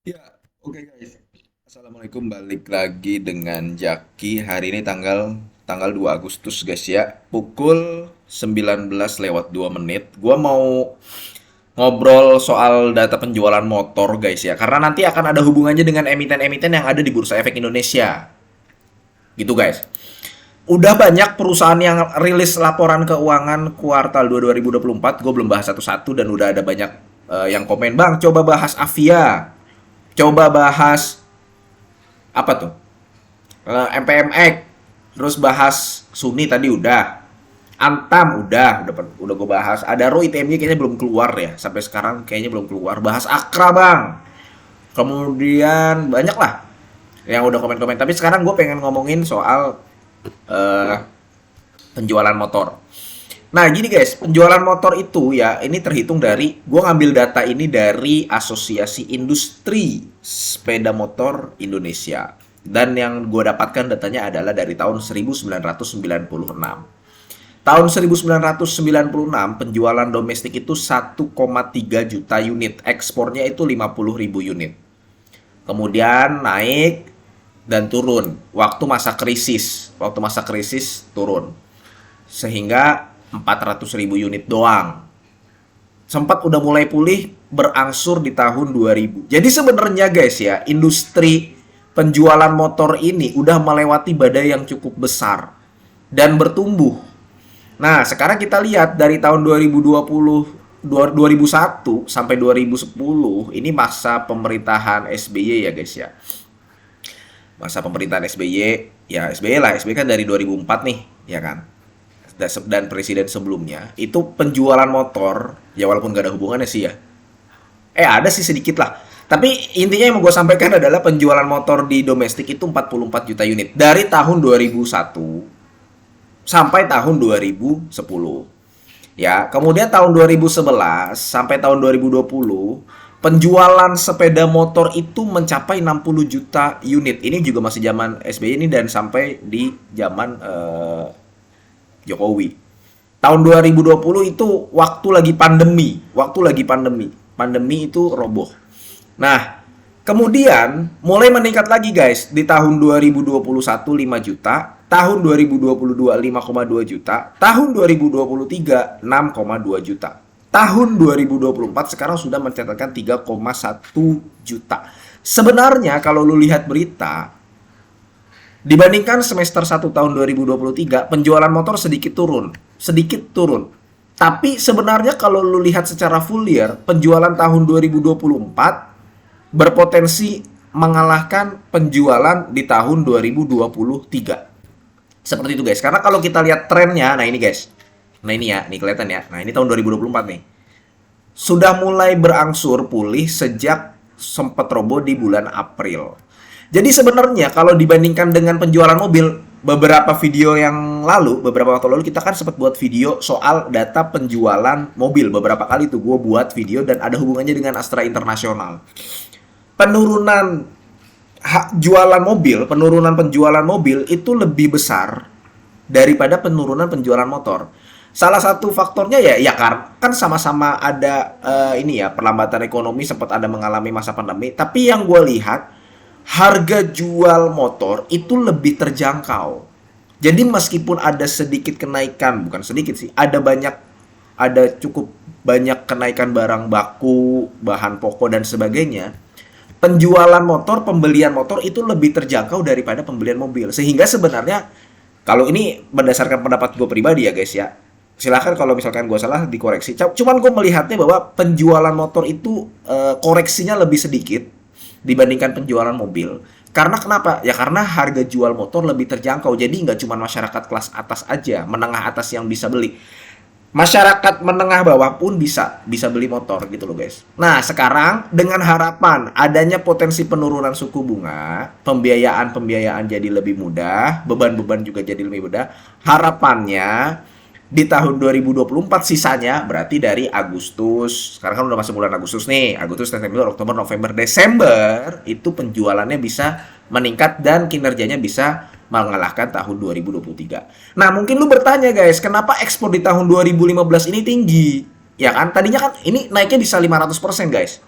Ya, oke guys. Assalamualaikum, balik lagi dengan Jaki. Hari ini tanggal 2 Agustus guys ya. Pukul 19 lewat 2 menit. Gua mau ngobrol soal data penjualan motor guys ya. Karena nanti akan ada hubungannya dengan emiten-emiten yang ada di Bursa Efek Indonesia. Gitu guys. Udah banyak perusahaan yang rilis laporan keuangan kuartal 2 2024. Gue belum bahas satu-satu dan udah ada banyak yang komen, "Bang, coba bahas Avia. Coba bahas apa tuh? MPMX, terus bahas Suni tadi udah, Antam udah gue bahas. Adaro ITM-nya kayaknya belum keluar ya, sampai sekarang kayaknya belum keluar. Bahas Akra bang, kemudian banyak lah yang udah komen-komen. Tapi sekarang gue pengen ngomongin soal eh, penjualan motor. Nah gini guys, penjualan motor itu ya ini terhitung dari, gue ngambil data ini dari Asosiasi Industri Sepeda Motor Indonesia. Dan yang gue dapatkan datanya adalah dari tahun 1996. Tahun 1996 penjualan domestik itu 1,3 juta unit, ekspornya itu 50.000 unit. Kemudian naik dan turun waktu masa krisis turun sehingga 400.000 unit doang. Sempat udah mulai pulih berangsur di tahun 2000. Jadi sebenarnya guys ya, industri penjualan motor ini udah melewati badai yang cukup besar dan bertumbuh. Nah, sekarang kita lihat dari tahun 2020 2001 sampai 2010 ini masa pemerintahan SBY ya guys ya. Masa pemerintahan SBY, ya SBY lah, SBY kan dari 2004 nih, ya kan? Dan presiden sebelumnya itu penjualan motor ya walaupun gak ada hubungannya sih ya, ada sih sedikit lah, tapi intinya yang mau gue sampaikan adalah penjualan motor di domestik itu 44 juta unit dari tahun 2001 sampai tahun 2010 ya. Kemudian tahun 2011 sampai tahun 2020 penjualan sepeda motor itu mencapai 60 juta unit. Ini juga masih zaman SBY ini dan sampai di zaman Jokowi. Tahun 2020 itu waktu lagi pandemi. Pandemi itu roboh. Nah, kemudian mulai meningkat lagi guys. Di tahun 2021 5 juta, tahun 2022 5,2 juta, tahun 2023 6,2 juta. Tahun 2024 sekarang sudah mencatatkan 3,1 juta. Sebenarnya kalau lu lihat berita, dibandingkan semester 1 tahun 2023, penjualan motor sedikit turun. Sedikit turun. Tapi sebenarnya kalau lu lihat secara full year, penjualan tahun 2024 berpotensi mengalahkan penjualan di tahun 2023. Seperti itu guys. Karena kalau kita lihat trennya, nah ini guys. Nah ini ya, nih kelihatan ya. Nah ini tahun 2024 nih. Sudah mulai berangsur pulih sejak sempat roboh di bulan April. Jadi sebenarnya kalau dibandingkan dengan penjualan mobil, beberapa waktu lalu kita kan sempat buat video soal data penjualan mobil. Beberapa kali tuh gue buat video dan ada hubungannya dengan Astra Internasional. Penurunan penurunan penjualan mobil itu lebih besar daripada penurunan penjualan motor. Salah satu faktornya ya kan sama-sama ada ini ya, perlambatan ekonomi, sempat ada mengalami masa pandemi. Tapi yang gue lihat harga jual motor itu lebih terjangkau. Jadi meskipun ada sedikit kenaikan, bukan sedikit sih, ada cukup banyak kenaikan barang baku, bahan pokok dan sebagainya. Penjualan motor, pembelian motor itu lebih terjangkau daripada pembelian mobil. Sehingga sebenarnya kalau ini berdasarkan pendapat gue pribadi ya guys ya, silahkan kalau misalkan gue salah dikoreksi. Cuman gue melihatnya bahwa penjualan motor itu koreksinya lebih sedikit dibandingkan penjualan mobil. Karena kenapa? Ya karena harga jual motor lebih terjangkau. Jadi nggak cuma masyarakat kelas atas aja, menengah atas yang bisa beli. Masyarakat menengah bawah pun bisa beli motor gitu loh guys. Nah sekarang dengan harapan adanya potensi penurunan suku bunga, pembiayaan jadi lebih mudah, beban-beban juga jadi lebih mudah. Harapannya di tahun 2024 sisanya berarti dari Agustus, sekarang kan udah masuk bulan Agustus nih, Agustus, September, Oktober, November, Desember itu penjualannya bisa meningkat dan kinerjanya bisa mengalahkan tahun 2023. Nah mungkin lu bertanya guys, kenapa ekspor di tahun 2015 ini tinggi? Ya kan, tadinya kan ini naiknya bisa 500% guys.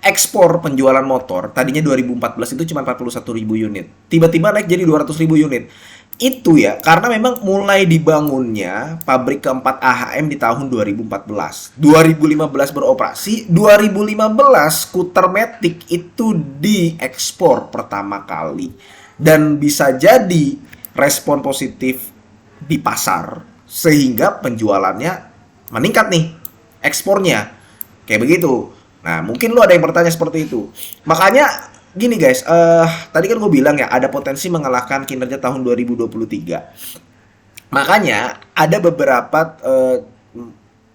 Ekspor penjualan motor tadinya 2014 itu cuma 41.000 unit. Tiba-tiba naik jadi 200.000 unit. Itu ya, karena memang mulai dibangunnya pabrik keempat AHM di tahun 2014. 2015 beroperasi, 2015 skuter Matic itu diekspor pertama kali. Dan bisa jadi respon positif di pasar sehingga penjualannya meningkat nih, ekspornya. Kayak begitu. Nah, mungkin lu ada yang bertanya seperti itu. Makanya gini guys, tadi kan gue bilang ya ada potensi mengalahkan kinerja tahun 2023. Makanya ada beberapa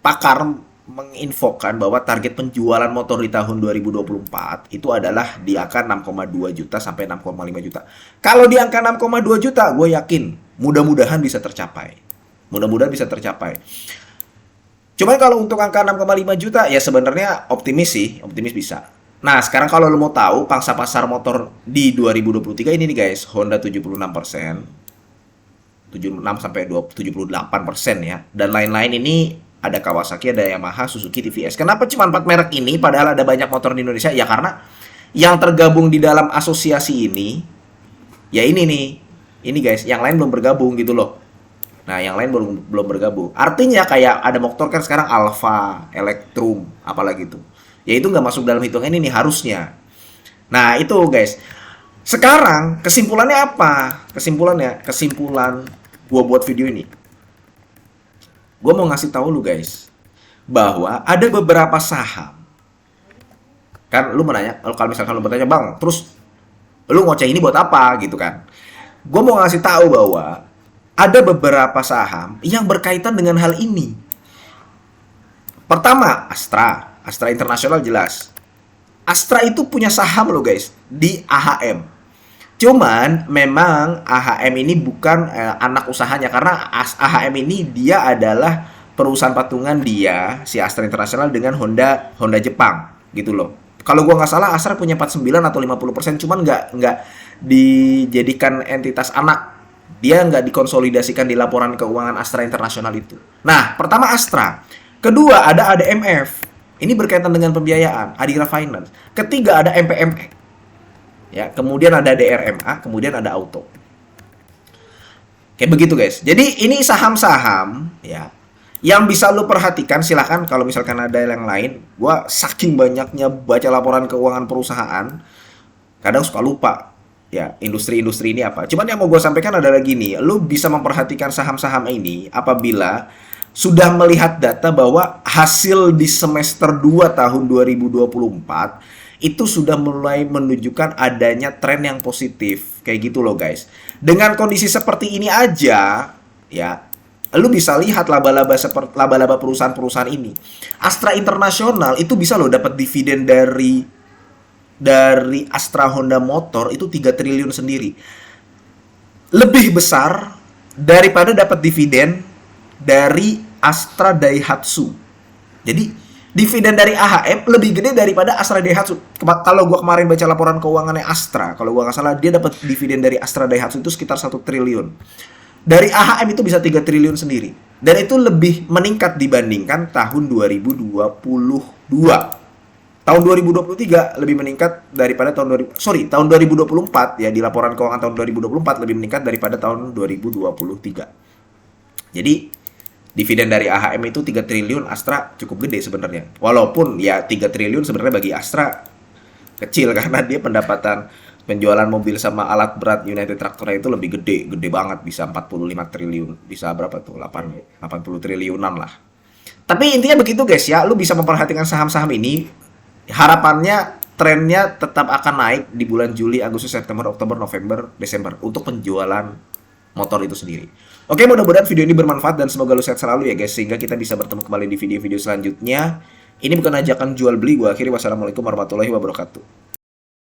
pakar menginfokan bahwa target penjualan motor di tahun 2024 itu adalah di angka 6,2 juta sampai 6,5 juta. Kalau di angka 6,2 juta, gue yakin mudah-mudahan bisa tercapai. Mudah-mudahan bisa tercapai. Cuman kalau untuk angka 6,5 juta ya sebenarnya optimis sih, optimis bisa. Nah, sekarang kalau lo mau tahu pangsa pasar motor di 2023 ini nih guys, Honda 76%, 76 sampai 78% ya. Dan lain-lain ini ada Kawasaki, ada Yamaha, Suzuki, TVS. Kenapa cuma 4 merek ini padahal ada banyak motor di Indonesia? Ya karena yang tergabung di dalam asosiasi ini ya ini nih. Ini guys, yang lain belum bergabung gitu loh. Nah, yang lain belum bergabung. Artinya kayak ada motor kan sekarang Alfa, Electrum, apalagi itu. Ya itu nggak masuk dalam hitungan ini harusnya. Nah, itu guys. Sekarang kesimpulannya apa? Kesimpulan gua buat video ini. Gua mau ngasih tahu lu guys bahwa ada beberapa saham. Kan lu menanya, kalau misalkan lu bertanya, "Bang, terus lu ngoceh ini buat apa?" gitu kan. Gua mau ngasih tahu bahwa ada beberapa saham yang berkaitan dengan hal ini. Pertama, Astra Internasional jelas. Astra itu punya saham loh guys di AHM. Cuman memang AHM ini bukan anak usahanya karena AHM ini dia adalah perusahaan patungan dia si Astra Internasional dengan Honda Jepang gitu loh. Kalau gua nggak salah Astra punya 49 atau 50%, cuman nggak dijadikan entitas anak. Dia nggak dikonsolidasikan di laporan keuangan Astra Internasional itu. Nah, pertama Astra. Kedua ada ADMF. Ini berkaitan dengan pembiayaan, Adira Finance. Ketiga ada MPME. Ya, kemudian ada DRMA, kemudian ada Auto. Kayak begitu guys. Jadi ini saham-saham ya yang bisa lu perhatikan. Silahkan kalau misalkan ada yang lain. Gua saking banyaknya baca laporan keuangan perusahaan, kadang suka lupa ya industri-industri ini apa. Cuman yang mau gue sampaikan adalah gini, lu bisa memperhatikan saham-saham ini apabila sudah melihat data bahwa hasil di semester 2 tahun 2024 itu sudah mulai menunjukkan adanya tren yang positif. Kayak gitu loh guys. Dengan kondisi seperti ini aja ya, lu bisa lihat laba-laba perusahaan-perusahaan ini. Astra Internasional itu bisa loh dapat dividen dari Astra Honda Motor itu 3 triliun sendiri. Lebih besar daripada dapat dividen dari Astra Daihatsu. Jadi dividen dari AHM lebih gede daripada Astra Daihatsu. Kalau gua kemarin baca laporan keuangannya Astra, kalau gua nggak salah dia dapat dividen dari Astra Daihatsu itu sekitar 1 triliun. Dari AHM itu bisa 3 triliun sendiri. Dan itu lebih meningkat dibandingkan tahun 2022. Tahun 2023 lebih meningkat daripada tahun 2024 ya, di laporan keuangan tahun 2024 lebih meningkat daripada tahun 2023. Jadi dividen dari AHM itu 3 triliun, Astra cukup gede sebenarnya. Walaupun ya 3 triliun sebenarnya bagi Astra kecil karena dia pendapatan penjualan mobil sama alat berat United Tractor itu lebih gede banget, bisa 45 triliun, bisa berapa tuh? 80 triliunan lah. Tapi intinya begitu guys ya, lu bisa memperhatikan saham-saham ini. Harapannya trennya tetap akan naik di bulan Juli, Agustus, September, Oktober, November, Desember untuk penjualan motor itu sendiri. Oke, mudah-mudahan video ini bermanfaat dan semoga lu sehat selalu ya guys, sehingga kita bisa bertemu kembali di video-video selanjutnya. Ini bukan ajakan jual beli, gua akhiri. Wassalamualaikum warahmatullahi wabarakatuh.